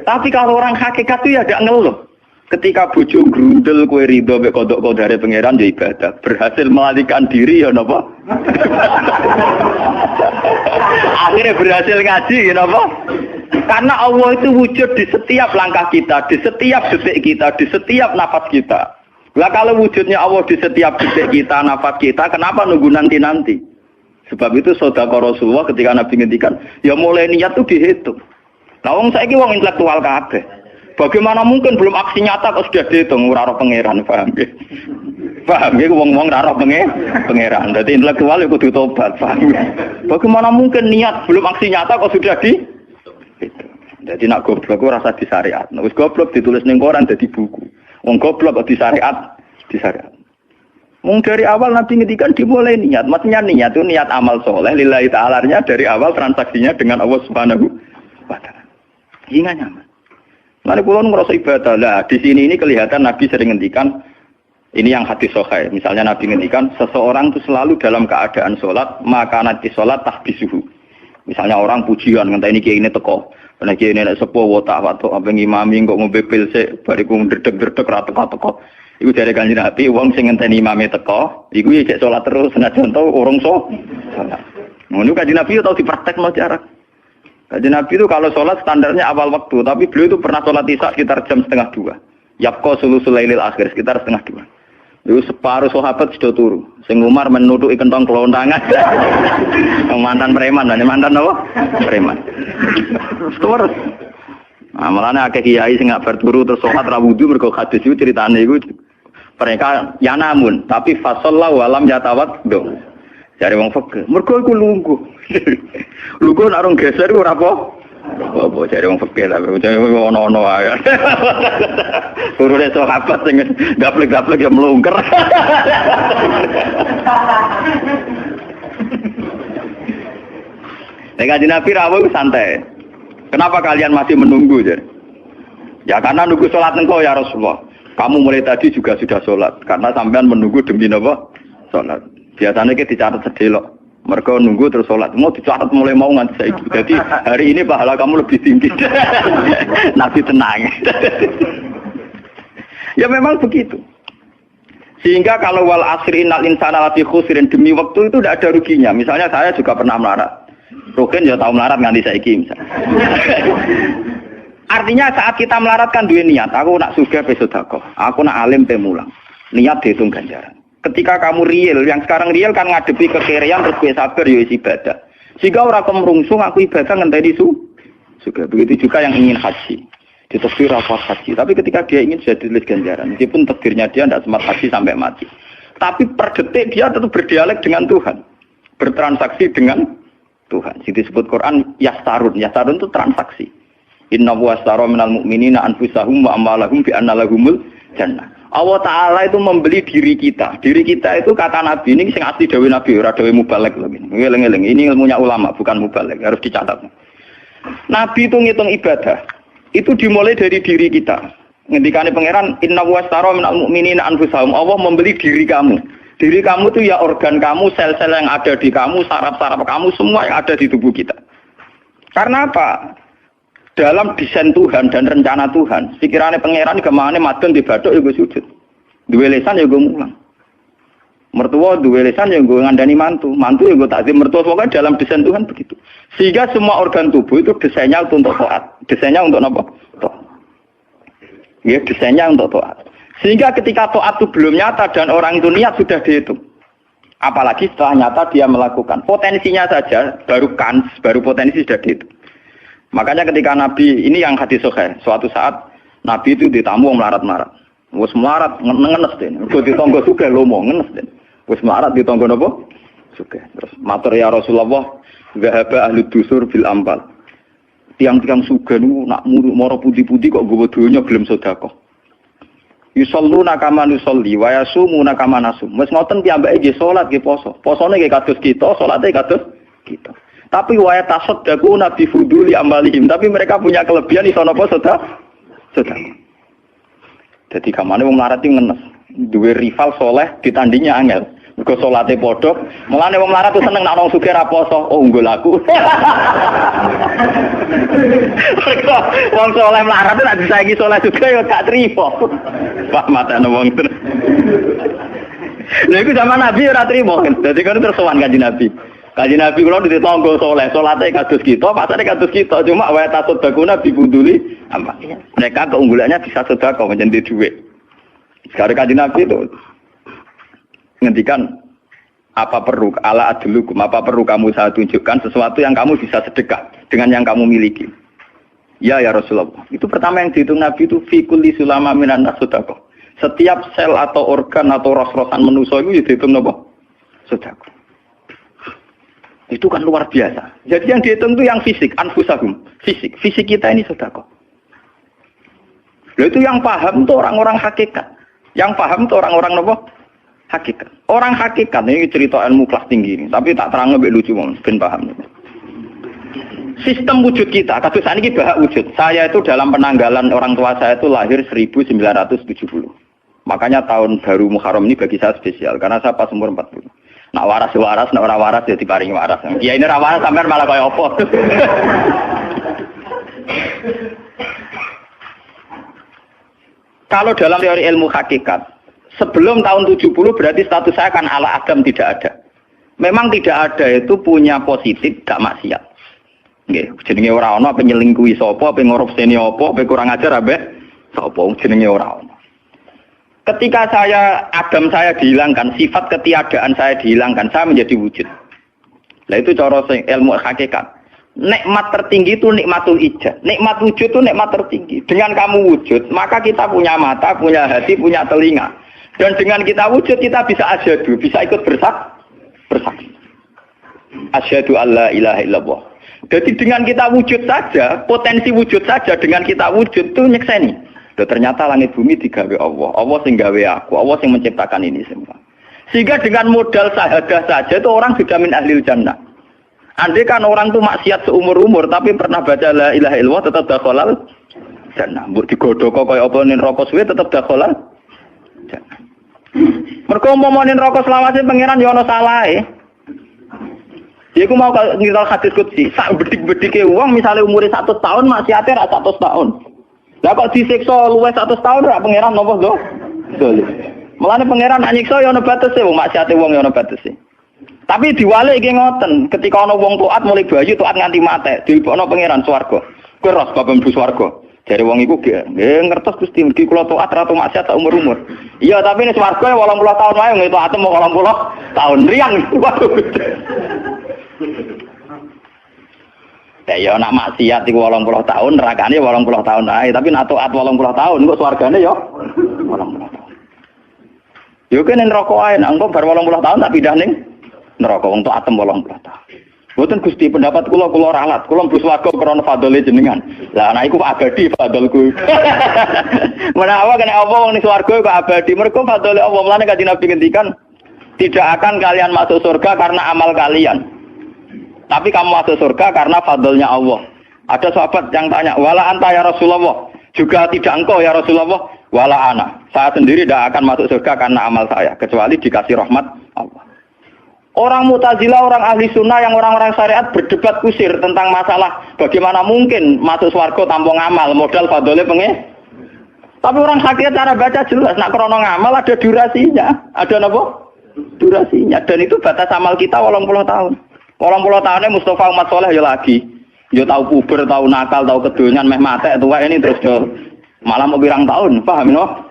Tapi kalau orang hakikat itu ya gak ngeluh. Ketika bojo grundel kowe ridho mek kodok kodare pangeran ya ibadah. Berhasil melarikan diri ya napa? Akhirnya berhasil ngaji ya napa? Karena Allah itu wujud di setiap langkah kita, di setiap detik kita, di setiap nafas kita. Lah kalau wujudnya Allah di setiap detik kita, nafas kita, kenapa nunggu nanti-nanti? Sebab itu sedekah Rasulullah ketika Nabi ngendikan, ya mulai niat itu dihitung. Nah wong saiki wong intelektual kabeh. Bagaimana mungkin belum aksi nyata kok sudah dihitung ora roh pangeran, paham nggih? Paham nggih wong-wong ora roh pangeran. Dadi intelektual ya kudu tobat, paham nggih? Bagaimana mungkin niat belum aksi nyata kok sudah di Jadi nak goblok ora rasa di syariat. Nek wis goblok ditulis ning koran dadi buku. Wong goblok kok di syariat, di syariat. Mung dari awal Nabi ngendikan dimulai niat. Maksudnya niat itu niat amal soleh lillahi ta'ala-nya dari awal transaksinya dengan Allah Subhanahu wa taala. Hingga nyaman. Lalu kula ngerasa ibadah lah. Di sini ini kelihatan Nabi sering ngendikan ini yang hadis sahih. Misalnya Nabi ngendikan seseorang itu selalu dalam keadaan sholat, maka nanti sholat tahbisuhu. Misalnya orang pujian ngenteni kiai ini teko. Nek kiai nek sepuh watak apa ngimami kok ngombe pil sik bariku ndredeg-ndredeg ra teko-teko. Iku dari Kanjeng Nabi wong sing ngenteni imame teko, iku ya cek salat terus senajan to urung salat. Ngono Kanjeng Nabi tau dipraktekno jarak. Kanjeng Nabi itu kalau salat standarnya awal waktu, tapi beliau itu pernah salat isya sekitar jam 1:30. Yaqqa sulusul lailil akhir sekitar 1:30. Itu separuh sahabat sudah turu. Sing Umar menutuki kentong kelontangan. Mantan preman, mantan apa? Preman. Terus. Nah, malahnya akeh kiai sing gak berturu terus salat ra wudu mergo hadis itu ceritane iku mereka ya namun tapi fasallahu alam yatawat dong. Jare wong fikih, mergo iku lungguh. Lungguh nek orang geser iku ora apa? Apa jare wong fikih lah, ono-ono ae. Turune sahabat sing gaplek-gaplek ya mlungker. Nek Kanjeng Nabi rawuh santai. Kenapa kalian masih menunggu? Ya karena nunggu sholat engkau ya Rasulullah. Kamu mulai tadi juga sudah sholat. Karena sampean menunggu demi apa? Sholat. Biasanya kita dicatat sedelok. Mereka nunggu terus sholat. Mau dicatat mulai mau nganti saiki. Jadi hari ini pahala kamu lebih tinggi. Nabi tenang. Ya memang begitu. Sehingga kalau wal asri innal insana lafi khusrin demi waktu itu tidak ada ruginya. Misalnya saya juga pernah melarat. Rukin ya tahu melarat nganti saiki misalnya. Artinya saat kita melarat kan duwe niat, aku nak sugih pe sedekah, aku nak alim pe mulang. Niat dihitung ganjaran. Ketika kamu real, yang sekarang real kan ngadepi kekerean terus kowe sabar ya ibadah. Sehingga ora kemrungsung aku ibadah ngenteni sugih. Begitu juga yang ingin haji. Ditakdir rapat haji, tapi ketika dia ingin sudah ditulis ganjaran, meskipun takdirnya dia tidak sempat haji sampai mati. Tapi per detik dia tetap berdialek dengan Tuhan. Bertransaksi dengan Tuhan. Jadi disebut Quran yastarun. Yastarun itu transaksi. Inna washtara minal mu'minina anfusahum wa amwalahum bi anna lahumul jannah. Allah Ta'ala itu membeli diri kita. Diri kita itu kata Nabi ini sing asli dawuh Nabi ora dawuh mubalek lho ngene. Ngeling-eling. Ini ilmunya ulama bukan mubalek, harus dicatat. Nabi itu ngitung ibadah. Itu dimulai dari diri kita. Ngendikane pangeran inna washtara minal mu'minina anfusahum. Allah membeli diri kamu. Diri kamu itu ya organ kamu, sel-sel yang ada di kamu, saraf-saraf kamu, semua yang ada di tubuh kita. Karena apa? Dalam desain Tuhan dan rencana Tuhan, pikirannya pangeran kemana madon di bathuk ya gue sujud. Duwe lesan ya gue mulang. Mertua duwe lesan ya gue ngandani mantu. Mantu ya gue takzim mertua. Pokoknya dalam desain Tuhan begitu. Sehingga semua organ tubuh itu desainnya untuk taat. Desainnya untuk apa? Taat. Ya desainnya untuk taat. Sehingga ketika taat itu belum nyata dan orang itu niat sudah dihitung. Apalagi setelah nyata dia melakukan. Potensinya saja baru potensi sudah dihitung. Makanya ketika Nabi, ini yang hadis sahih, suatu saat Nabi itu ditamu melarat-melarat. Wes melarat ngenes den. Kok ditonggo sugih lomo ngenes den. Wes melarat ditonggo napa? Sugih. Terus matur ya Rasulullah, zahaba ahli dusur bil ambal. Tiang-tiang sugih niku nak moro putih-putih kok nggawa donya gelem sedekah. Yusalluna kama nusolli wa yasumuna kama nasum. Wis ngoten piyambake nggih salat nggih poso. Posone nggih kados kita, salate kados kita. Tapi wa tasaddaquna bi fuduli amalihim. Tapi mereka punya kelebihan iso napa sedekah. Jadi kamane wong melarat iki ngenes. Duwe rival soleh ditandingnya angel. Mergo salate padha. Mulane wong melarat tuh seneng nek wong sugih ra poso. Oh, unggul aku. Mergo wong saleh melarat nek disaiki saleh juga ya gak trimo. Pak matane wong terus. Lha iku zaman Nabi ora trimo. Dadi kan terus sowan Kanjeng Nabi. Kanjeng Nabi kula di tangga saleh, salate kados kita, pasane kados kita, cuma wa tasodakuna bibuduli apa. Mereka keunggulannya bisa sedekah menjadi duit. Sekarang Kanjeng Nabi itu ngendikan apa perlu ala adlukum, apa perlu kamu saya tunjukkan sesuatu yang kamu bisa sedekah dengan yang kamu miliki. Ya Rasulullah. Itu pertama yang dihitung Nabi itu fi kulli sulama minan nas sedekah. Setiap sel atau organ atau ros-rosan manusia itu dihitung napa? Sedekah. Itu kan luar biasa. Jadi yang dihitung itu yang fisik, anfusahum, fisik. Fisik kita ini sedekah. Lalu itu yang paham itu orang-orang hakikat. Yang paham itu orang-orang apa? Hakikat. Orang hakikat ini cerita ilmu kelas tinggi ini, tapi tak terang lebih lucu ben paham. Sistem wujud kita, kasus ini bahak wujud. Saya itu dalam penanggalan orang tua saya itu lahir 1970. Makanya tahun baru Muharram ini bagi saya spesial karena saya pas umur 40. Nak waras, nak ora waras ya diparingi waras. Ya ini ora waras sampean malah kaya apa. Kalau dalam teori ilmu hakikat, sebelum tahun 70 berarti status saya kan ala Adam tidak ada. Memang tidak ada itu punya positif gak maksiat. Nggih, jenenge ora ana penyelingkuhi sapa, pengorupseni apa, kurang ajar abe sapa jenenge ora ana. Ketika Adam saya dihilangkan, sifat ketiadaan saya dihilangkan, saya menjadi wujud. Nah itu cara ilmu hakikat. Nikmat tertinggi itu nikmatul ijad. Nikmat wujud itu nikmat tertinggi. Dengan kamu wujud, maka kita punya mata, punya hati, punya telinga. Dan dengan kita wujud, kita bisa asyhadu, bisa ikut bersaksi. Asyhadu alla ilaha illallah. Jadi dengan kita wujud saja, potensi wujud saja dengan kita wujud itu nyekseni. Dan ternyata langit bumi digawe Allah. Allah sing gawe aku, Allah sing menciptakan ini semua. Sehingga dengan modal syahadah saja itu orang sudah min ahlil jannah. Andai kan orang itu maksiat seumur-umur tapi pernah baca la ilaha illallah tetap dakhalal jannah. Mbok digodhog kaya apa ning neraka suwe tetap dakhalal jannah. Mergo umpama ning neraka selawase pangeran ya ana salahe. Ya aku mau ngiral hadis qudsi, sak bedik-bedike wong misale umure 100 tahun maksiate ra 100 tahun. Lah kok disiksa luwih 100 tahun ra pangeran napa lho? Dolim. Mulane pangeran nyiksa ya ana batese wong maksiate wong ya ana batese. Tapi diwale iki ngoten, ketika ana wong taat mulai bayu taat nganti mate, dilebokno pangeran swarga. Kowe ros bab mlebu swarga. Jare wong iku nggih ngertos Gusti mergi kula taat ra tau maksiat sak umur-umur. Iya, tapi ning swarga 80 tahun wae nggih taat 80 tahun riang. Ya nak maksiat iku 80 tahun, nerakane 80 tahun ae, tapi nak taat 80 tahun kok swargane ya 80 tahun. Yo kene neraka ae, nak engko bar 80 tahun tak pindah ning neraka wong taat 80 tahun. Mboten Gusti pendapat kula ralat, kula mlebu swarga krana fadhole jenengan. Lah anak iku abadi fadholku. Menawa kene apa wong ning swarga kok abadi, mergo fadhole Allah. Mulane Kanjeng Nabi ngendikan, tidak akan kalian masuk surga karena amal kalian. Tapi kamu masuk surga karena fadlnya Allah. Ada sahabat yang tanya, wala anta ya Rasulullah. Juga tidak engkau ya Rasulullah. Wala ana. Saya sendiri tidak akan masuk surga karena amal saya. Kecuali dikasih rahmat Allah. Orang Mu'tazilah, orang ahli sunnah yang orang-orang syariat berdebat kusir tentang masalah bagaimana mungkin masuk surga tanpa ngamal. Modal fadlnya pengen. Tapi orang hakikat cara baca jelas. Nak krono ngamal ada durasinya. Ada apa? Durasinya. Dan itu batas amal kita 80 tahun. 80 tahunnya Mustafa umat soleh ya lagi. Ya tahu puber, tahu nakal, tahu kedonyan, meh mate tua ini terus yo malah mau pirang tahun, paham no?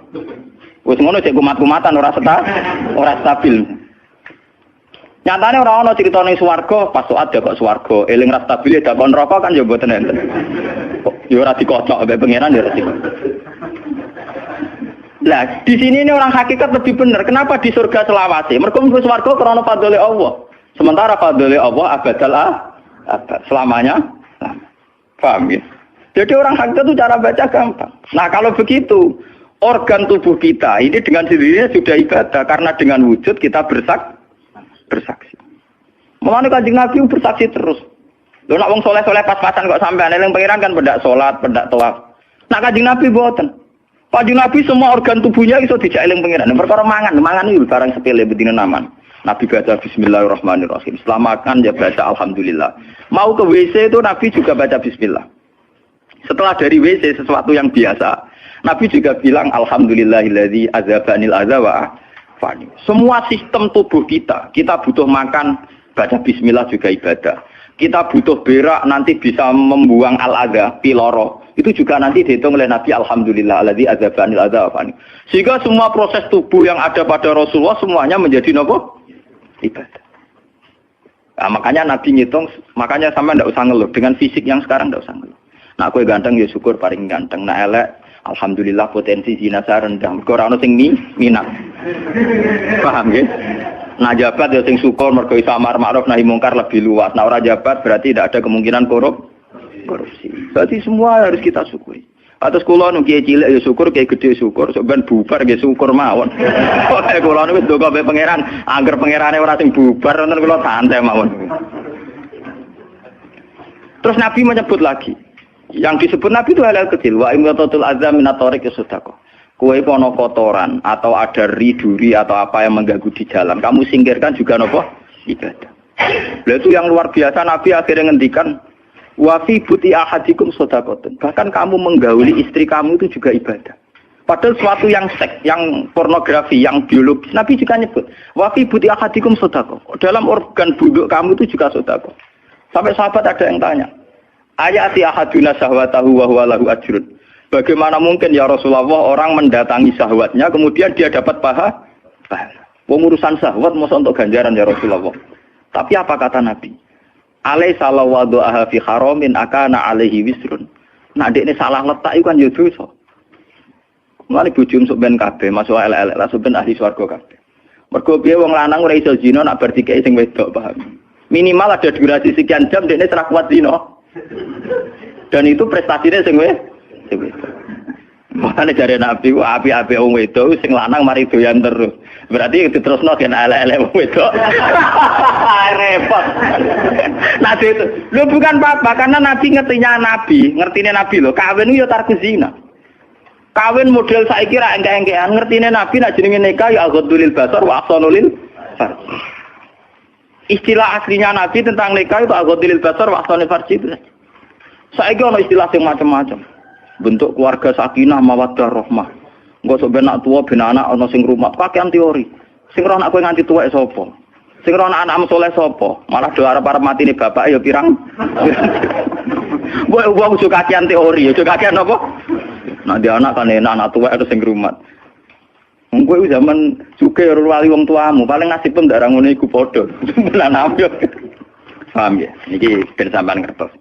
Wis ngono cek kumat-kumatan ora stabil. Nyatane ora ono crita ning swarga, pas saat kok swarga, eling ra stabil dak kon neraka kan ya mboten enten. Ya ora dikocok mbek pangeran ya ora dikocok. Lah, di sini ini orang hakikat lebih benar. Kenapa di surga selawase? Mergo mlebu swarga krana fadhole Allah. Sementara fadhole Allah abadal abad selamanya. Paham ya? Jadi orang hakikat itu cara baca gampang. Nah, kalau begitu, organ tubuh kita ini dengan sendirinya sudah ibadah karena dengan wujud kita bersaksi. Mulane Kanjeng Nabi bersaksi terus. Lho nek wong saleh-saleh pas-pasan kok sampean eling pangeran kan pendak salat, pendak tawaf. Nah Kanjeng Nabi mboten. Kanjeng Nabi semua organ tubuhnya iso dijak eling pangeran. Perkara mangan iki barang sepele bedine naman. Nabi baca Bismillahirrahmanirrahim. Setelah makan ya baca Alhamdulillah. Mau ke WC itu Nabi juga baca Bismillah. Setelah dari WC sesuatu yang biasa, Nabi juga bilang Alhamdulillahilladzi azhabanil adza wa afani. Semua sistem tubuh kita butuh makan, baca Bismillah juga ibadah. Kita butuh berak nanti bisa membuang al-adza, piloro. Itu juga nanti dihitung oleh Nabi Alhamdulillahilladzi azhabanil adza wa afani. Sehingga semua proses tubuh yang ada pada Rasulullah semuanya menjadi nopo? Ibadah. Nah, makanya Nabi ngitung, makanya sama ndak usah ngeluh dengan fisik yang sekarang ndak usah ngeluh. Nah, aku ganteng ya syukur paling ganteng. Nah, elek alhamdulillah potensi zina saya rendah. Mergo ora ono sing minat. Paham nggih? Nah, jabat ya sing syukur mergo iso amar ma'ruf nahi mungkar lebih luas. Nah, ora jabat berarti tidak ada kemungkinan korupsi. Berarti semua harus kita syukuri. Atus kula nu kiye cilik ya syukur, kiye gedhe syukur, sok ben bubar nggih syukur mawon. Kok kula niku ndonga be pangeran, angger pangerane ora sing bubar wonten kula santai mawon. Terus Nabi menyebut lagi. Yang disebut Nabi itu hal-hal kecil. Wa imratatul azza min at-tariq sedekah. Kowe kono kotoran atau ada duri atau apa yang mengganggu di jalan, kamu singkirkan juga nopo ibadah. Lah itu yang luar biasa Nabi akhirnya ngendikan wa fi buti ahadikum sedekatun. Bahkan kamu menggauli istri kamu itu juga ibadah. Padahal suatu yang seks, yang pornografi, yang biologis, Nabi juga nyebut wa fi buti ahadikum sedekah. Dalam organ buduk kamu itu juga sedekah. Sampai sahabat ada yang tanya, ayati ahaduna syahwatahu wa huwa lahu ajrun. Bagaimana mungkin ya Rasulullah orang mendatangi syahwatnya kemudian dia dapat pahala? Pengurusan syahwat masa untuk ganjaran ya Rasulullah. Tapi apa kata Nabi? Alaysa lawadha'a fi haramin akana alaihi wisrun. Nah dekne salah letak iku kan ya dosa. Mulane bojo sok ben kabeh masuk elek-elek lah ben ahli swarga kabeh. Mergo piye wong lanang ora iso zina nak bar dikeki sing wedok paham. Minimal ada durasi sekian jam dekne ora kuat zina. Dan itu prestasinya sing makanya dari Nabi api-api wong wedok sing lanang mari doyan terus. Berarti diterusno gen elek-elek wong wedok. Repot. Nabi itu lho bukan apa-apa karena Nabi ngertine Nabi lho, kawin yo tarku zina. Kawin model saiki ra engke-engkean, ngertine Nabi nek jenenge nikah ya aghdulil basar wa ahsanulil farj. Istilah aslinya Nabi tentang nikah itu aghdulil basar wa ahsanul farj itu. Saiki ono istilah sing macam-macam. Bentuk keluarga sakinah mawaddah rahmah. Engko sok ben anak tuwa ben anak ana sing rumah, pakaian teori. Sing ora anak kowe nganti tuwek sapa? Sing ora anak saleh sapa? Malah do arep-arep matine bapak ya pirang. Kowe wong suka kakean teori, ya kakean apa? Nah dia anak kan enak anak tuwek ada sing rumat. Kowe zaman suke ora wali wong tuamu, paling nasib pun ndak ra ngono iku padha. Lan ambyok. Paham ya? Niki ben sampean ngertos.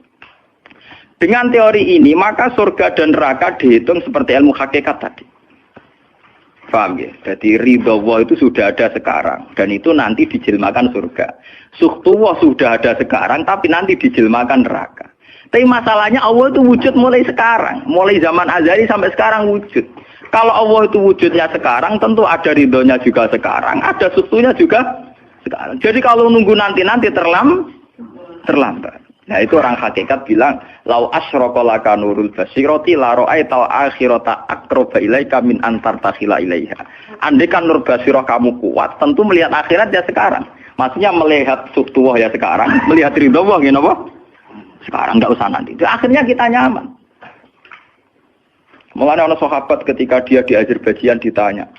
Dengan teori ini, maka surga dan neraka dihitung seperti ilmu hakikat tadi. Paham ya? Jadi ridho Allah itu sudah ada sekarang. Dan itu nanti dijelmakan surga. Suhtullah sudah ada sekarang, tapi nanti dijelmakan neraka. Tapi masalahnya Allah itu wujud mulai sekarang. Mulai zaman azali sampai sekarang wujud. Kalau Allah itu wujudnya sekarang, tentu ada ridhonya juga sekarang. Ada suhtunya juga sekarang. Jadi kalau nunggu nanti terlambat. Nah itu orang hakikat bilang lau asyraka laka nurul basirati la ra'aital akhirata aqraba ilaika min antar takhila ilaiha. Andai kan nur basirah kamu kuat, tentu melihat akhirat ya sekarang. Maksudnya melihat suhtuwah ya sekarang, melihat ridho Allah ya apa? Sekarang enggak usah nanti. Itu akhirnya kita nyaman. Mulanya ada sahabat ketika dia di Azerbaijan ditanya,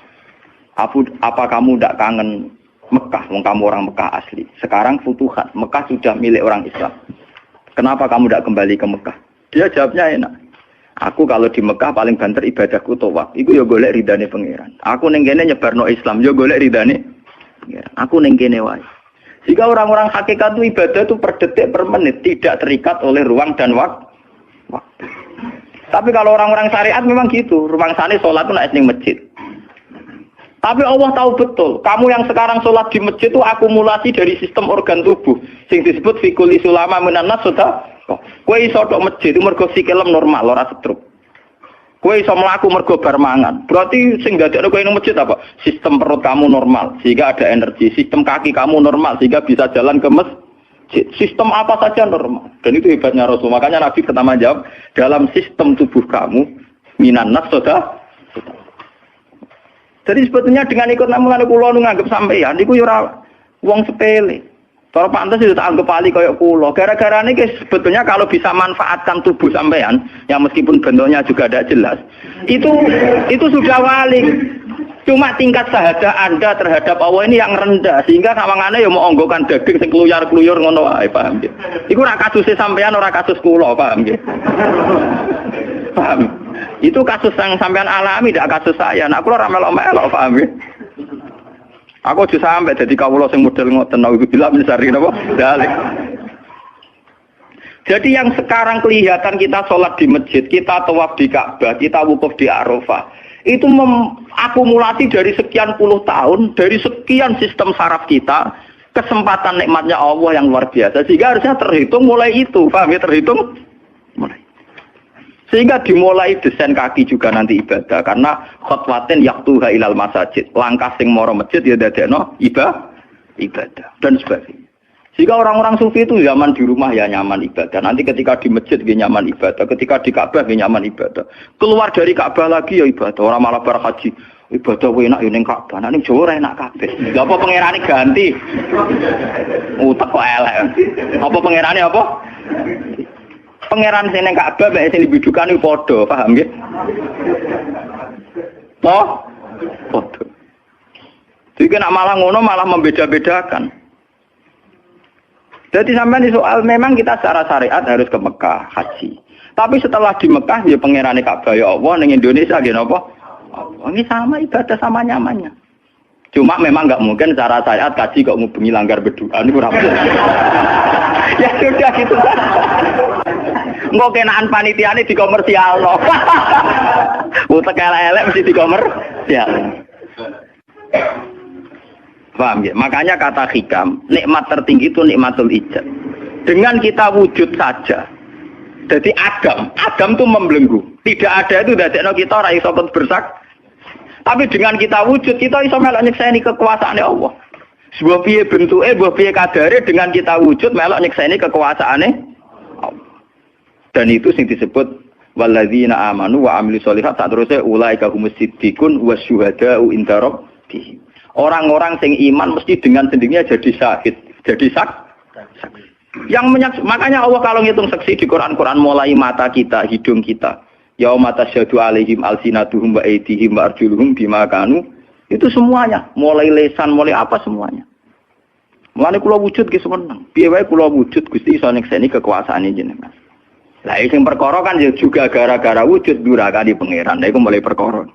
apa kamu tidak kangen Mekah? Wong kamu orang Mekah asli. Sekarang futuhat, Mekah sudah milik orang Islam. Kenapa kamu tidak kembali ke Mekah? Dia jawabnya enak. Aku kalau di Mekah paling banter ibadahku tawaf. Iku yo golek ridane pangeran. Aku ning kene nyebarno Islam yo golek ridane pangeran. Aku ning kene wae. Jika orang-orang hakikat itu ibadah itu per detik per menit tidak terikat oleh ruang dan waktu. Tapi kalau orang-orang syariat memang gitu. Ruang sana sholat itu naik ning masjid. Tapi Allah tahu betul, kamu yang sekarang sholat di masjid itu akumulasi dari sistem organ tubuh. Sing disebut fikul isulama minanas sudah. Kowe iso tok masjid itu mergo sikilem normal, ora stroke. Kowe iso mlaku mergo bar mangan. Berarti sing dadekno kowe ning masjid apa? Sistem perut kamu normal, sehingga ada energi. Sistem kaki kamu normal, sehingga bisa jalan ke masjid. Sistem apa saja normal. Dan itu hebatnya Rasul. Makanya Nabi pertama jawab, dalam sistem tubuh kamu minanas sudah. Jadi sebetulnya dengan ikut namungan kula nu nganggep sampeyan niku yo ora Wong sepele. Cara pantes itu tak anggap ahli kayak kula. Gara-gara ini sebetulnya kalau bisa manfaatkan tubuh sampean yang meskipun bentuknya juga tidak jelas, itu sudah wali. Cuma tingkat sahaja Anda terhadap Allah ini yang rendah sehingga sawangane ya mau onggokan daging sing kluyar-kluyur ngono wae, paham nggih. Iku ora kasuse sampean ora kasus kula, paham nggih. Paham. Itu kasus yang sampean alami, tidak kasus saya. Nah, kula ora melok-melok, paham nggih. Aku aja sampai jadi kawula sing model ngoten naudzubillah min syarri napa dalik. Jadi yang sekarang kelihatan kita sholat di masjid, kita tawaf di Ka'bah, kita wukuf di Arafah, itu akumulasi dari sekian puluh tahun, dari sekian sistem saraf kita, kesempatan nikmatnya Allah yang luar biasa. Sehingga harusnya terhitung mulai itu, paham ya, terhitung mulai. Sehingga dimulai desain kaki juga nanti ibadah karena khotwatin yaktuha ilal masajid, langkah sing moro masjid ya dadekno ibadah dan sebagainya. Sehingga orang-orang sufi itu zaman di rumah ya nyaman ibadah, nanti ketika di masjid dia nyaman ibadah, ketika di Ka'bah dia nyaman ibadah, keluar dari Ka'bah lagi ya ibadah. Orang malah bar haji ibadah enak ya ning Ka'bah, ning Jawa enak kabeh. Lha apa pangerane ganti? Utek kok elek. Apa pangerane apa? Pangeran sing ning Ka'bah mek sing dibidukan iku padha, paham nggih? Padha. Jadi nek malah ngono malah membeda-bedakan. Jadi sampai soal memang kita secara syariat harus ke Mekah haji. Tapi setelah di Mekah ya pangerane Ka'bah ya Allah ning Indonesia nggih napa? Ini sama ibadah sama nyamannya. Cuma memang enggak mungkin secara syariat kaji kok ngubengi langgar berdoa niku ora. Ya sudah gitu. Engko kenaan panitiane dikomersialno. Utek elek-elek mesti dikomersial. Paham ya? Makanya kata hikam, nikmat tertinggi itu nikmatul ijab. Dengan kita wujud saja. Jadi Adam itu membelenggu. Tidak ada itu dadekno kita ora iso bersak. Tapi dengan kita wujud, kita iso melok nyekseni kekuasaane Allah. Sebuah piye bentuke, sebuah piye kadare dengan kita wujud melok nyekseni kekuasaane Allah. Dan itu sing disebut walladzina amanu wa amilus sholihat saterusé ulaika humus siddiqun wasyuhada'u inda rabbihim. Orang-orang sing iman mesti dengan sendirinya jadi syahid, jadi saksi. Makanya Allah kalau ngitung saksi di Quran mulai mata kita, hidung kita, yauma tasyhadu alaihim alsinatuhum wa aydihim wa arjuluhum bima kanu, itu semuanya, mulai lesan, mulai apa semuanya. Mulane kula wujud ki seneng. Piye wae kula wujud Gusti iso nyekseni kekuasaane jenengan. Lah sing perkara kan juga gara-gara wujud durakane pangeran. Lah iku mulai perkara.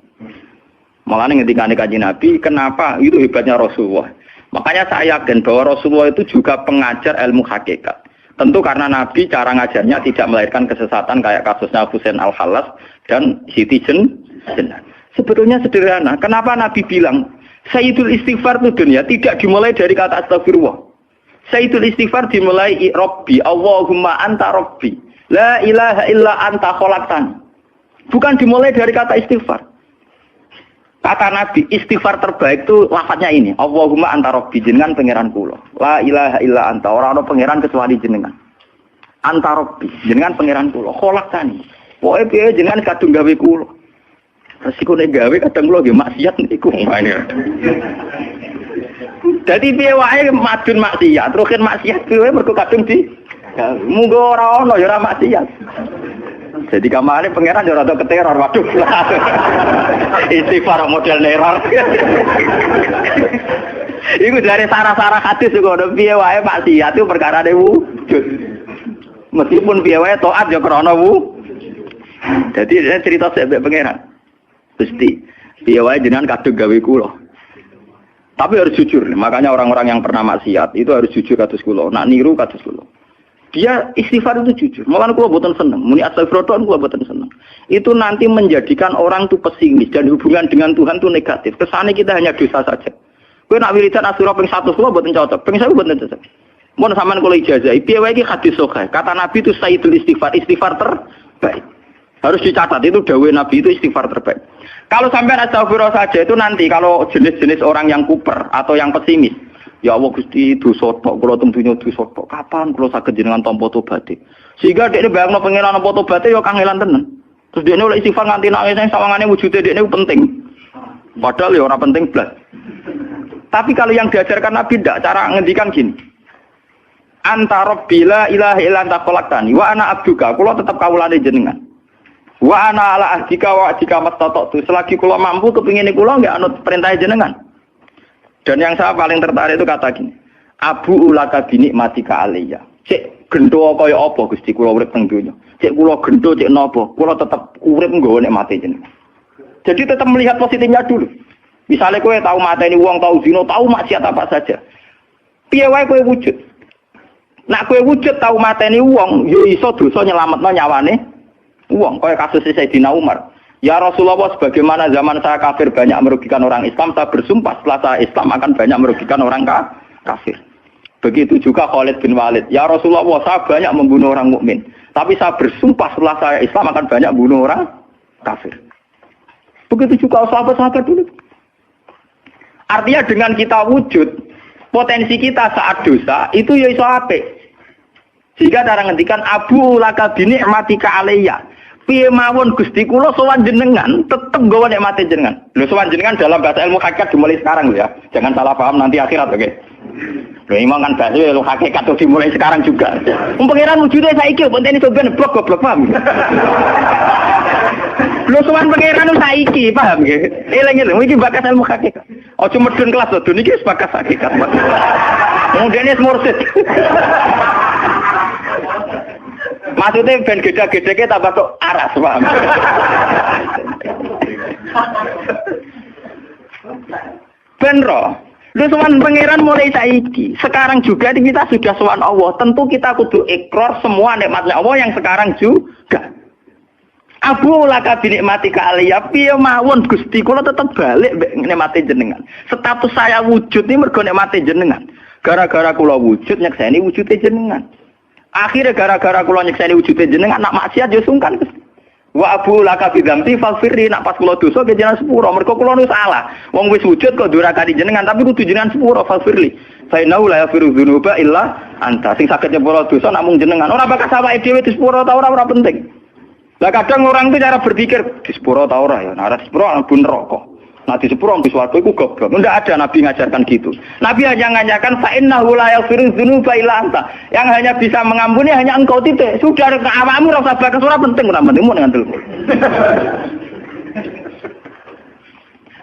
Makanya ketika Kanjeng Nabi, kenapa itu hebatnya Rasulullah. Makanya saya yakin bahwa Rasulullah itu juga pengajar ilmu hakikat. Tentu karena Nabi cara ngajarnya tidak melahirkan kesesatan kayak kasusnya Husain Al-Hallas dan Siti Jenar. Sebetulnya sederhana. Kenapa Nabi bilang Sayyidul Istighfar itu dunia tidak dimulai dari kata astagfirullah. Sayyidul Istighfar dimulai Rabbi, Allahumma anta Rabbi, la ilaha illa anta khalaqtani. Bukan dimulai dari kata istighfar. Kata Nabi, istighfar terbaik itu lafadznya ini. Allahumma anta rabbi, jenengan pangeran kula. La ilaha illa anta, ora ana pangeran kecuali jenengan. Anta rabbi, jenengan pangeran kula. Kholaqtani. Pokoke piye jenengan kadung gawe kula. Resiko nek gawe kadang kula nggih maksiat niku. Dadi piye wae madun maksiat, rukin maksiat piye mergo kadung di munggo ora ana ya ora maksiat. Jadi kamane pangeran yo rada keteror, waduh. Istighfar model neror. Iku dari sarah-sarah hadis kok ono piye wae maksiat itu perkarane wujud. Meskipun piye wae taat yo krana Jadi cerita sebab pangeran. Gusti, piye wae jenengan kadung gawe kula. Tapi harus jujur. Makanya orang-orang yang pernah maksiat itu harus jujur kados kula. Nak niru kados kula. Dia istighfar itu jujur. Malah kula boten seneng. Muni astagfirullah kula boten seneng. Itu nanti menjadikan orang itu pesimis dan hubungan dengan Tuhan itu negatif. Kesane kita hanya dosa saja. Kowe nak wiridan asura ping 100 kula boten cocok. Ping 1000 boten cocok. Mun sampean kula ijazah, piye wae iki hadis sahih. Kata Nabi itu sayyidul istighfar terbaik. Harus dicatat itu dawuh Nabi itu istighfar terbaik. Kalau sampean astagfirullah saja itu nanti kalau jenis-jenis orang yang kuper atau yang pesimis. Ya Allah Gusti dosa tok kula tentunya dosa tok. Kapan kula saged jenengan tampa tobaté? Sehingga dekne bayangno pengenan tampa tobaté ya kangelan tenan. Terus dekne oleh istighfar nganti nangis sing sawangane wujude dekne penting. Padahal ya ora penting blas. Tapi kalau yang diajarkan Nabi tidak, cara ngendikan gini. Anta rabbila ilaha illa anta khalaqtani wa ana abduka, kula tetep kawulane jenengan. Wa ana ala ahdika wa ahdika mastata'tu, selagi kula mampu kepingine kula nggih anut perintah jenengan. Dan yang saya paling tertarik itu kata gini. Abu ulaka binikmatika alayya. Cek gendo kaya apa Gusti kula urip teng donya. Cek kula gendo cek napa, kula tetep urip nggawa nikmate jenengan. Jadi tetap melihat positifnya dulu. Misalnya kowe tahu mateni wong, tahu zina, tahu maksiat apa saja. Piye wae kowe wujud. Nak kowe wujud tahu mateni wong, ya iso dosa nyelametno nyawane wong. Kaya kasus Sayyidina Umar. Ya Rasulullah, sebagaimana zaman saya kafir banyak merugikan orang Islam, saya bersumpah setelah saya Islam akan banyak merugikan orang kafir. Begitu juga Khalid bin Walid. Ya Rasulullah, saya banyak membunuh orang mukmin, tapi saya bersumpah setelah saya Islam akan banyak bunuh orang kafir. Begitu juga sahabat-sahabat dulu. Artinya dengan kita wujud, potensi kita saat dosa itu ya iso apik. Jika cara ngendikan Abu laka binikmatika alayya. Piye mawon Gusti kula sowan jenengan tetep nggawa nikmate jenengan. Lho sowan jenengan dalam bahasa ilmu hakikat dimulai sekarang lho ya. Jangan salah paham nanti akhirat oke. Lho imam kan bahasa ilmu hakikat tuh dimulai sekarang juga. Pangeran wujude saiki pontene sampeyan blok paham. Lho sowan pangeran saiki paham nggih. Eling-eling iki bakas ilmu hakikat. Aja medun kelas lho niki wis bakas hakikat. Kemudian mursid. Maksudnya ben gede-gedeke tambah kok aras, paham? Ben roh. Lu sowan pangeran mulai saiki. Sekarang juga kita sudah sowan Allah. Tentu kita kudu ikrar semua nikmatnya Allah yang sekarang juga. Abu laka binikmatika alayya, piye mawon Gusti kula tetep balik nikmate jenengan. Status saya wujud ini mergo nikmate jenengan. Gara-gara kula wujud nyekseni wujude jenengan. Akhirnya gara-gara kula nyekseni wujude jenengan nak maksiat yo sungkan. Wa abu laka bidzamti faghfirli, nak pas kula dosa ke jenengan sepuro mergo kula nu salah. Wong wis wujud kok durakani jenengan tapi kudu jenengan sepuro faghfirli. Fa innahu la yaghfiru dzunuba illa anta. Sing saged nyepuro dosa namung jenengan. Ora bakal awake dhewe disepuro ta ora penting. Lah kadang orang itu cara berpikir disepuro ta ora ya. Nah disepuro mlebu neraka. Nah disepuro mlebu swarga iku goblok. Enggak ada Nabi ngajarkan gitu. Nabi hanya ngajarkan fa innahu la yaghfiru dzunuba illa anta. Yang hanya bisa mengampuni hanya engkau titik. Sudah awakmu ora usah bakas ora penting ora penting dengan ilmu.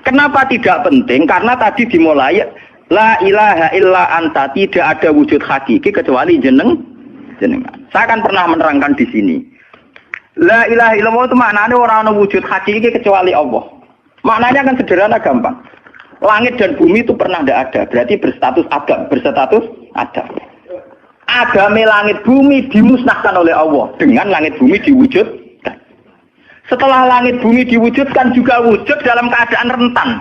Kenapa tidak penting? Karena tadi dimulai la ilaha illa anta, tidak ada wujud hakiki kecuali jenengan. Saya akan pernah menerangkan di sini. La ilaha illallah itu maknanya orang wujud hakiki kecuali Allah. Maknanya kan sederhana gampang. Langit dan bumi itu pernah tidak ada. Berarti berstatus Adam. Agame langit bumi dimusnahkan oleh Allah dengan langit bumi diwujudkan. Setelah langit bumi diwujudkan juga wujud dalam keadaan rentan.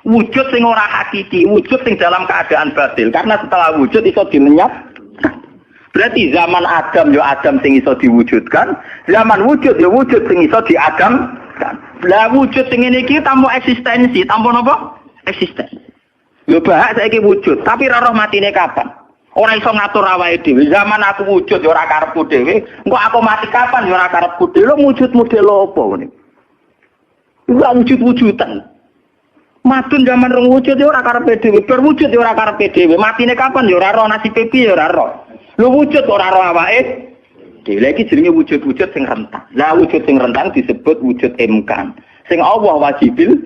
Wujud sing ora hakiki, wujud sing dalam keadaan batil. Karena setelah wujud iso dilenyap. Berarti zaman Adam yo Adam sing iso diwujudkan, zaman wujud yo wujud sing iso diadamkan. Lah wujud sing ngene iki tanpa eksistensi, tanpa napa? Eksistensi. Yo bahak saiki wujud, tapi ora roh matine kapan? Ora iso ngatur awake dhewe. Zaman aku wujud yo ora karepku dhewe, engko aku mati kapan yo ora karepku dhewe. Lho wujud model apa ngene? Ora wujud-wujudan. Matun zaman rong wujud yo ora karepe dhewe, berwujud yo ora karepe dhewe. Matine kapan yo ora roh, nasibe piye yo ora roh. Lho wujud ora roh awake. Dhewe iki jenenge wujud-wujud sing rentang. Lah wujud sing rentang disebut wujud imkan. Sing Allah wajibil.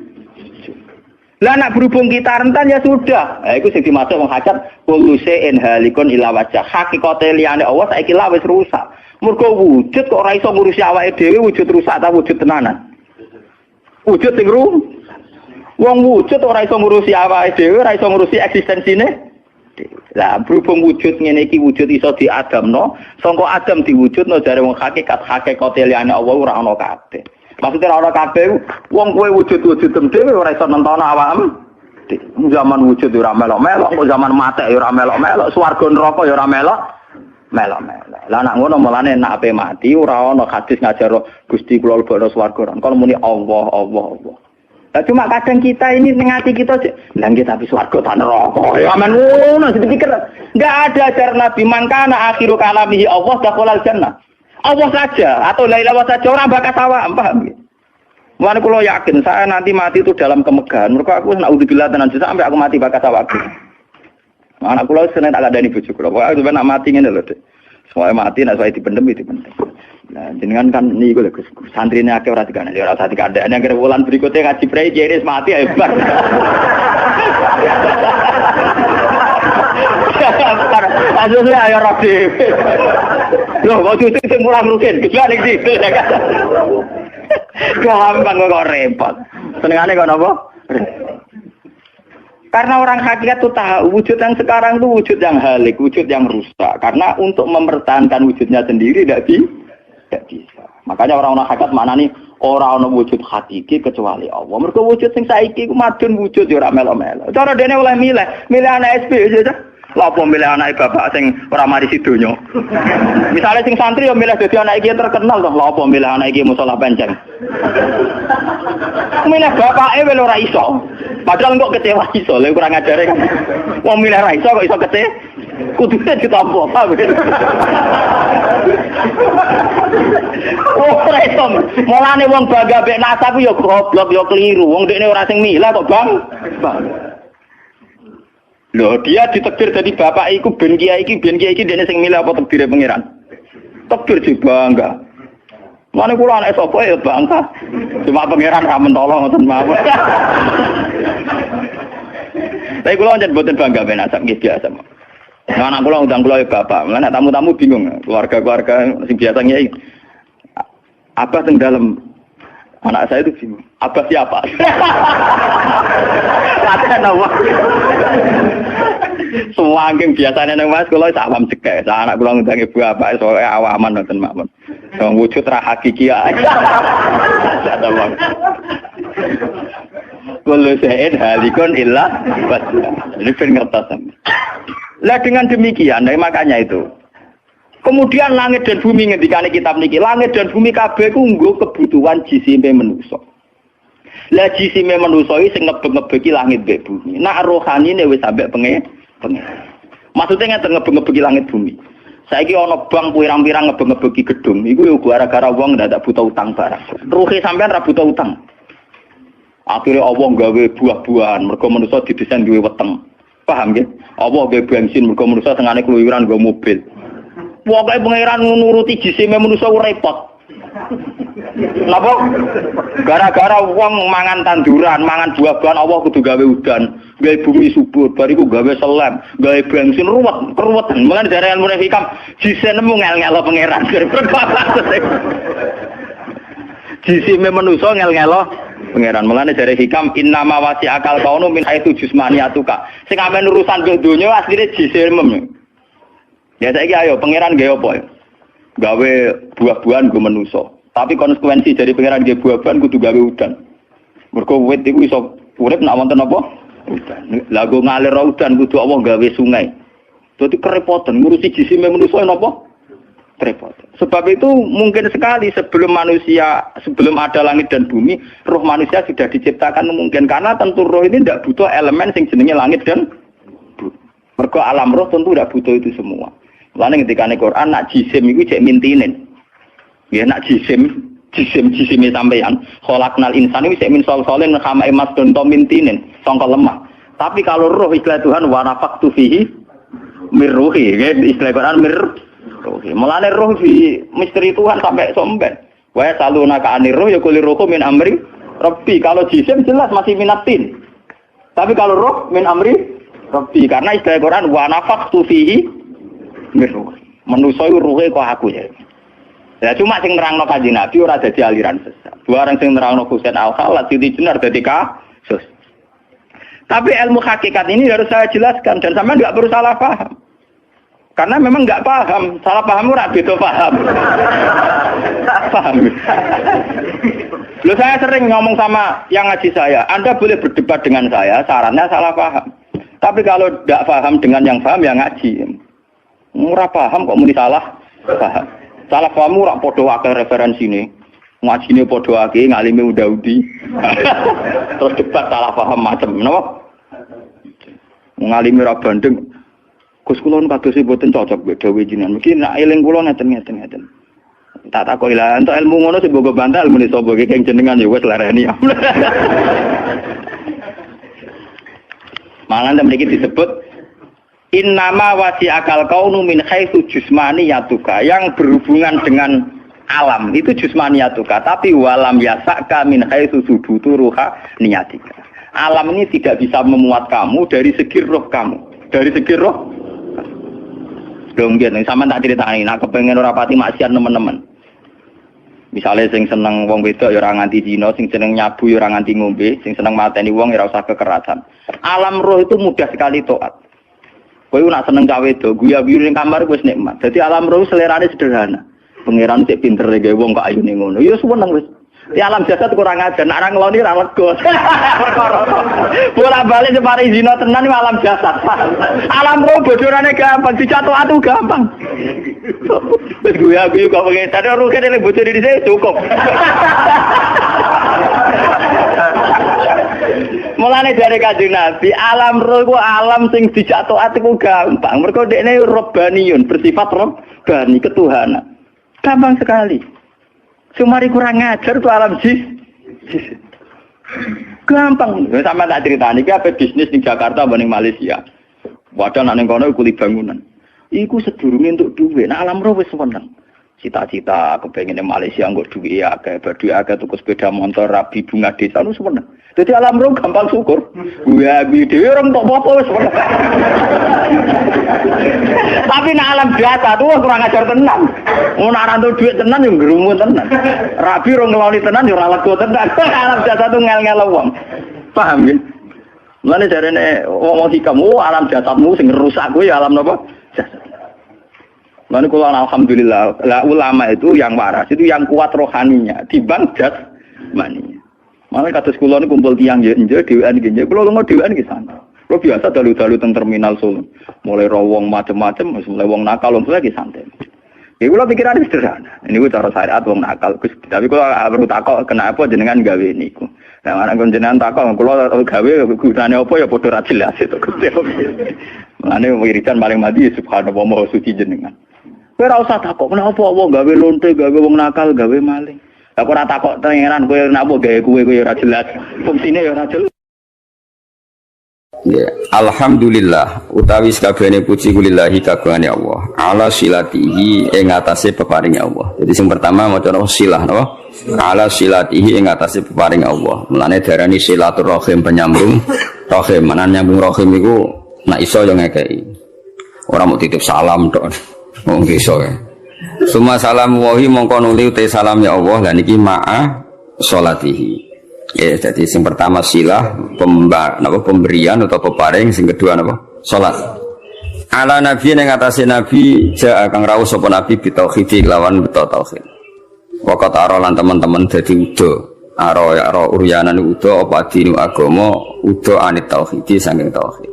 Lah nek berhubung kita rentan ya sudah. Lah iku sing dimaksud wong hajat kullu shay'in halikun ila wajh. Hakikate liyane Allah saiki lah wis rusak. Mergo wujud kok ora iso ngurusi awake dhewe, wujud rusak ta wujud tenanan. Wujud sing wong wujud ora iso ngurusi awake dhewe, ora iso ngurusi eksistensine. Lah berhubung wujud ngene iki wujud iso diadamno, sangka Adam diwujudno jare wong hakikate liyane Allah ora ana kabeh. Maksudnya ora ana kabeh wong kowe wujud-wujud dhewe ora iso nentono awakmu. Zaman wujud ora melok-melok, kok zaman mati ora melok-melok, swarga neraka ya ora melok-melok. Lah nek ngono mulane nek ape mati ora ana hadis ngajar Gusti kula lebokno swarga. Kalau muni Allah. Nah, cuma kadang kita ini ngati kita lah nggih tapi swarga ta neraka. Ya men ngono dipikir. Enggak ada ajaran Nabi mangkana akhiru kalamihi Allah dakhalal jannah. Allah saja atau la ilaha saja orang bakas awak, paham nggih? Mulane kula yakin saya nanti mati itu dalam kemegahan. Mergo aku naudzubillah tenan sampai aku mati bakat awakku. Anak kula seneng tak kandhani bojo kula. Pokoke sampeyan nak mati ngene lho, Dik. Soale mati nek soal dipendem itu penting. Nah, jenengan kan niku lho Gus. Santrine akeh ora dikandani, ora usah dikandani. Angger wulan berikutnya ngaji prei jenis mati hebat. Aja ayo rapi. Loh, waktu itu sing mulang rugen, gila ning situ. Gampang kok repot. Senengane kok napa? Karena orang hakikat itu tahu wujud yang sekarang itu wujud yang halik, wujud yang rusak. Karena untuk mempertahankan wujudnya sendiri tidak bisa. Makanya orang-orang hakikat mana nih orang wujud hakiki kecuali Allah. Mereka wujud yang saiki ku madun wujud ya ora melo-melo. Cara dene oleh milih anak SP aja. Lah apa milih anak bapak sing ora mari sidonya. Misale sing santri ya milih dadi anak iki terkenal toh. Lah apa milih anak iki musala penceng. Milih bapake wel ora iso. Padahal kok kecewa iso, lha kurang ajare kan. Wong milih ra iso kok iso kecewa. Kudune ditampa, paham. Oh, iso. Mulane wong bangga mek nasab ya goblok ya keliru. Wong dekne ora sing milah kok, Bang. Loh, dia ditakdir jadi bapak iku ben kiai iki dene sing milih apa takdire pangeran? Takdir sih bangga. Mane kula anak sapa ya bangga. Cuma pangeran ra mentolo ngoten mawon. Tapi kula njen boten bangga ben asap nggih biasa. Nah, anak kula undang kula ya bapak. Mulane tamu-tamu bingung, keluarga-keluarga sing biasa nyai. Apa teng dalam anak saya itu bingung. Abah siapa? Kata nama. Semua angking biasanya nang Mas kula sak awam cekek. Anak kula ngundang ibu bapak soe awaman ngoten mawon. Wong wujud ra hakiki ae. Kullu syai'in halikun illa wajhah. Ini ben ngertos. Lah dengan demikian, makanya itu. Kemudian langit dan bumi ngendikane kitab niki, langit dan bumi kabeh ku nggo kebutuhan jisime manusa. Lah jisime manusa iki sing ngebeg-ngebeki langit mbek bumi. Nak rohanine wis sampe pengen. Maksudnya ngeten ngebeg-ngebeki langit bumi. Saiki ana bank pirang-pirang ngebeg-ngebeki gedung, iku yo gara-gara wong ndak butuh utang barang. Ruhe sampean ra butuh utang. Akhirnya Allah gawe buah-buahan, mergo manusa didesain duwe weteng. Paham nggih? Allah gawe bensin, mergo manusa tengane keluyuran nggo mobil. Pokoke pangeran nuruti jisime manusa repot. Napa? Gara-gara wong mangan tanduran, mangan buah-buahan Allah kudu gawe udan, gawe bumi subur, bariku gawe selem, gawe bensin ruwet. Mulane dari ilmu hikam jisine nemu ngel-ngelo pangeran. Jisime manusa ngel-ngelo pangeran. Mulane dari hikam innama wasi akal kaunu min aitu jusmaniatuka. Sing amen urusan ke donya asline jisime. Ya saiki ayo pangeran gawe apa ya? Gawe buah-buahan go manusa. Tapi konsekuensi dari pangeran gawe buah-buahan kudu gawe udan. Mergo wit iku iso urip nek wonten apa? Udan. Lah go ngalir udan kudu Allah gawe sungai. Dadi kerepotan ngurusi jisime manusa napa? Repot. Sebab itu mungkin sekali sebelum ada langit dan bumi, roh manusia sudah diciptakan mungkin karena tentu roh ini tidak butuh elemen yang jenenge langit dan bumi. Mergo alam roh tentu tidak butuh itu semua. Mulane ketika ning Quran nak jisim iku cek mintinen. Ya nak jisim sampeyan. Khalaqnal insana iku cek min solsolin kama emas donto mintinen, sangka lemah. Tapi kalau roh istilah Tuhan wa nafaqtu fihi mir ruhi, istilah Quran mir ruhi. Mulane roh di misteri Tuhan sampai somben. Wa saluna ka anir roh ya kulir ruhu min amri rabbi. Kalau jisim jelas masih minatin. Tapi kalau roh min amri rabbi karena istilah Quran wa nafaqtu fihi miruh. Manusa iku ruhe kok aku ya. Ya cuma sing nerangno Kanjeng Nabi ora dadi aliran sesat. Barang sing nerangno Husain al-Khalat Siti Jenar dadi kasus. Tapi ilmu hakikat ini harus saya jelaskan dan sampean enggak perlu salah paham. Karena memang enggak paham, salah paham ora beda paham. Paham. Loh saya sering ngomong sama yang ngaji saya, Anda boleh berdebat dengan saya, sarannya salah paham. Tapi kalau enggak paham dengan yang paham ya ngaji. Ora paham kok muni salah paham. Salah paham ora padha akeh referensine. Ngajine padha akeh, ngalime udah-udi. Terus debat salah paham macam napa? Ngalime ra bandeng. Gus kula kados mboten cocok mbek dawuh jenengan. Mungkin nek eling kula ngeten. Tak takoki lah entuk ilmu ngono sing mbok bantah ilmu sapa iki keng jenengan ya wis lareni. Malah mriki disebut innama wasi'akal kaunu min haitsu jusmaniyatuka, yang berhubungan dengan alam itu jusmaniyatuka, tapi walam yasaka min haitsu sudutu ruha niyatika. Alam ini tidak bisa memuat kamu dari segi roh kamu. Dari segi roh. Dong biar sama tak ceritain, nak kepengen ora pati maksiat teman-teman. Misalnya sing seneng wong wedok ya ora nganti zina, sing seneng nyabu ya ora nganti ngombe, sing seneng mateni wong ya ora usah kekerasan. Alam roh itu mudah sekali taat. Kowe nak seneng cawe wedok, guya-guyu ning kamar wis nikmat. Dadi alam roh selerane sederhana. Pangeran sik pinter gawe wong kok ayune ngono. Ya seneng wis. Di alam jasad kurang ajar, nak orang ngeloni ra lega. Bola-balik separi zina tenan iki alam jasad. Alam roh bodorane gampang, dicatu atu gampang. Wis guyu kok pengen tadi roh kene bocor di sini cukup. Mulane dari Kanjeng Nabi, alam roh ku alam sing dicatu ati ku gampang. Mergo dekne robbaniyun, bersifat robbani, ketuhanan. Gampang sekali. Sumari kurang ngajar tuh alam jis. Gampang. Sama tak ceritani iki ape bisnis di Jakarta banding Malaysia. Wadah nang kono kuli bangunan. Iku sedurunge entuk dhuwit. Nah alam roh wis seneng. Cita-cita kepengin Malaysia nggo dhuwit akeh, badhe akeh tuku sepeda motor, rabi bunga desa lu seneng. Dadi alam roh gampang syukur. Guyu dhewe ora entuk apa-apa wis seneng. Tapi nek alam biasa tuh kurang ajar tenan. Ngono ora entuk dhuwit tenan yo ngrumun tenan. Rabi ora ngeloni tenan yo ora lega tenan. Alam biasa tuh ngel-ngel wong. Paham ya? Mulane jarene wong hikam, alam jasadmu sing rusak kuwi alam napa? Jasad. Mulane kula alhamdulillah, ulama itu yang waras, itu yang kuat rohaninya dibanding jasmaninya. Malah kados kula niku kumpul tiyang nggih dhewean nggih. Kula lunga dhewean ki sana. Kula biasa dalu-dalu teng terminal Solo. Mulai rawong macam-macam, mulai wong nakal mulai ki santai. Ya kula pikirane sederhana. Niku cara syariat wong nakal. Tapi kula perlu takok kenapa jenengan gawe niku. Nah, ana jenengan takok kula gawe gunane apa ya padha ra jelas itu Gusti. Mulane wiridan paling mati subhanallah maha suci jenengan. Kowe ora usah takok kenapa apa gawe lonte, gawe wong nakal, gawe maling. Aku ora takok pangeran kowe napa gawe kowe ora jelas. Fungsine ya ora jelas. Ya, alhamdulillah utawi sakabehane puji kulillahi kagungane Allah. Ala silatihi ing atase peparing Allah. Jadi sing pertama maca silah napa? Ala silatihi ing atase peparing Allah. Mulane darani silaturahim penyambung rahim. Menan nyambung rahim iku nek iso yo ngekeki. Ora mau titip salam tok. Wong iso ya. Suma salam wahi mongko nuli uti salam ya Allah lan iki ma'a sholatihi. Ya, jadi sing pertama silah pemberian atau peparing, sing kedua napa? Salat. Ala nabi ning atase nabi ja kang rawuh sapa nabi bitauhid lawan beto tauhid. Waqat aro lan teman-teman dadi udo. Aro uryanan udo apa dinu agama udo anit tauhid saking tauhid.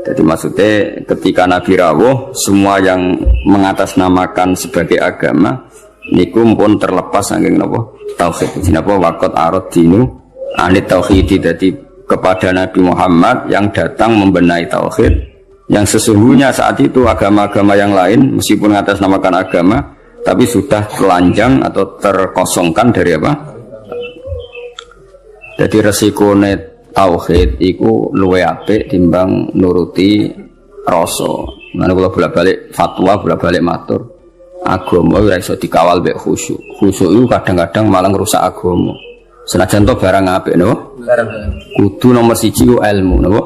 Jadi maksudnya ketika Nabi rawuh semua yang mengatasnamakan sebagai agama niku pun terlepas saking napa tauhid. Napa waqat arad dinu anit tauhid, jadi kepada Nabi Muhammad yang datang membenahi tauhid, yang sesungguhnya saat itu agama-agama yang lain meskipun mengatasnamakan agama tapi sudah telanjang atau terkosongkan dari apa? Jadi resiko net tauhid iku luwe apik timbang nuruti rasa. Mana kula bolak-balik fatwa, bolak-balik matur. Agama ora iso dikawal mek khusyuk. Khusyuk itu kadang-kadang malah ngrusak agama. Senajan to barang apik no. Kudu nomor 1 ku ilmu napa?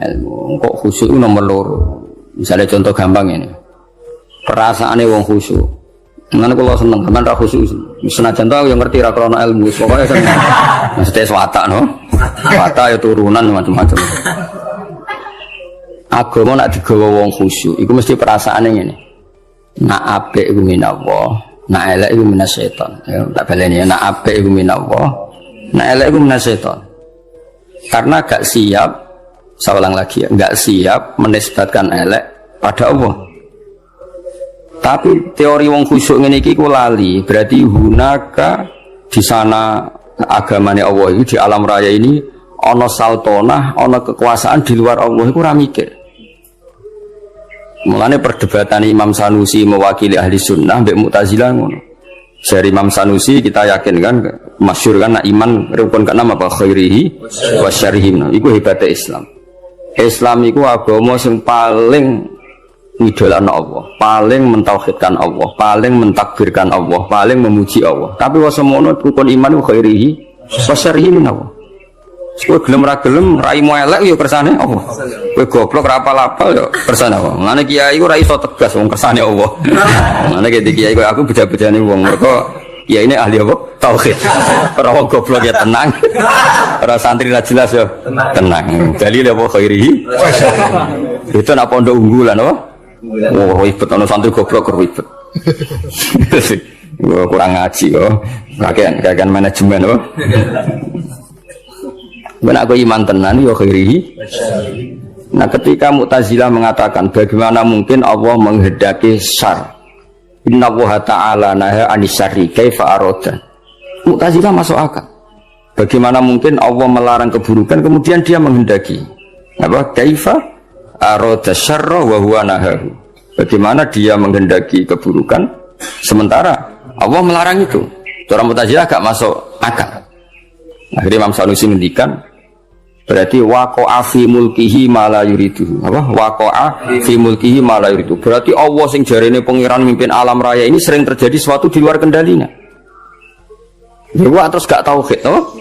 Ilmu. Kok khusyuk itu nomor 2. Misalnya contoh gampang ini. Perasaane wong khusyuk. Mana kula seneng sampean ra khusyuk. Senajan to yo ngerti ra krana ilmu, pokoke seneng. Mesti watak no. Watak ya turunan macam-macam. Agama nak digawa wong khusyuk, iku mesti perasaane ngene. Nak apik iku minallah, nak elek iku minasyaiton. Ya, tak baleni nak apik iku minallah, nak elek iku minasyaiton. Karena gak siap, saya ulang lagi ya, gak siap menisbatkan elek pada Allah. Tapi teori wong khusyuk ngene iki ku lali, berarti hunaka di sana agamane Allah ini di alam raya ini ana saltonah, ana kekuasaan di luar Allah iku ora mikir. Mulane perdebatan Imam Sanusi mewakili ahli sunnah mbek Mu'tazilah ngono. Dari Imam Sanusi kita yakin kan masyhur kan iman rukun ke-6 apa khairihi wa syarrihi. Iku hebatnya Islam. Islam iku agama sing paling ngidolakno Allah, paling mentauhidkan Allah, paling mentakbirkan Allah, paling memuji Allah. Tapi wa semono rukun iman khairihi wa syarrihi min Allah. Kowe gelem ra gelem raimu elek ya kersane Allah. Kowe goblok ra apal-apal ya kersane Allah. Ngene kiai ku ra iso tegas wong kersane Allah. Ngene iki kiai kowe aku beda-bedane wong mergo kiai ini ahli apa? Tauhid. Ora wong goblok ya tenang. Ora santri ra jelas ya tenang. Dalil apa khairihi? Itu nak pondok unggulan apa? Oh, ribet ana santri goblok ribet. Kurang ngaji kok. Kakean manajemen apa? Benar aku iman tenan ya khairihi. Nah ketika Mu'tazilah mengatakan bagaimana mungkin Allah menghendaki syar, Inna Allah Ta'ala naha anis syarri kaifa arada. Mu'tazilah masuk akal. Bagaimana mungkin Allah melarang keburukan kemudian dia menghendaki apa? Kaifa arada syarra wa huwa nahahu. Bagaimana dia menghendaki keburukan sementara Allah melarang itu. Cara Mu'tazilah gak masuk akal. Akhirnya Imam Sanusi ngendikan berarti waqa'a fi mulkihi ma la yuridu. Apa? Waqa'a fi mulkihi ma la yuridu. Berarti Allah sing jarene pangeran mimpin alam raya ini sering terjadi sesuatu di luar kendalinya. Dewa terus gak tauhid, oh?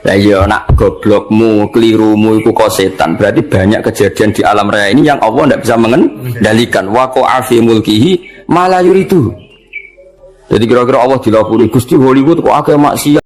Lah iya nak goblokmu, kelirumu iku kok setan. Berarti banyak kejadian di alam raya ini yang Allah ndak bisa mengendalikan. Waqa'a fi mulkihi ma la yuridu. Jadi kira-kira Allah dilapuri Gusti Hollywood kok akeh maksiat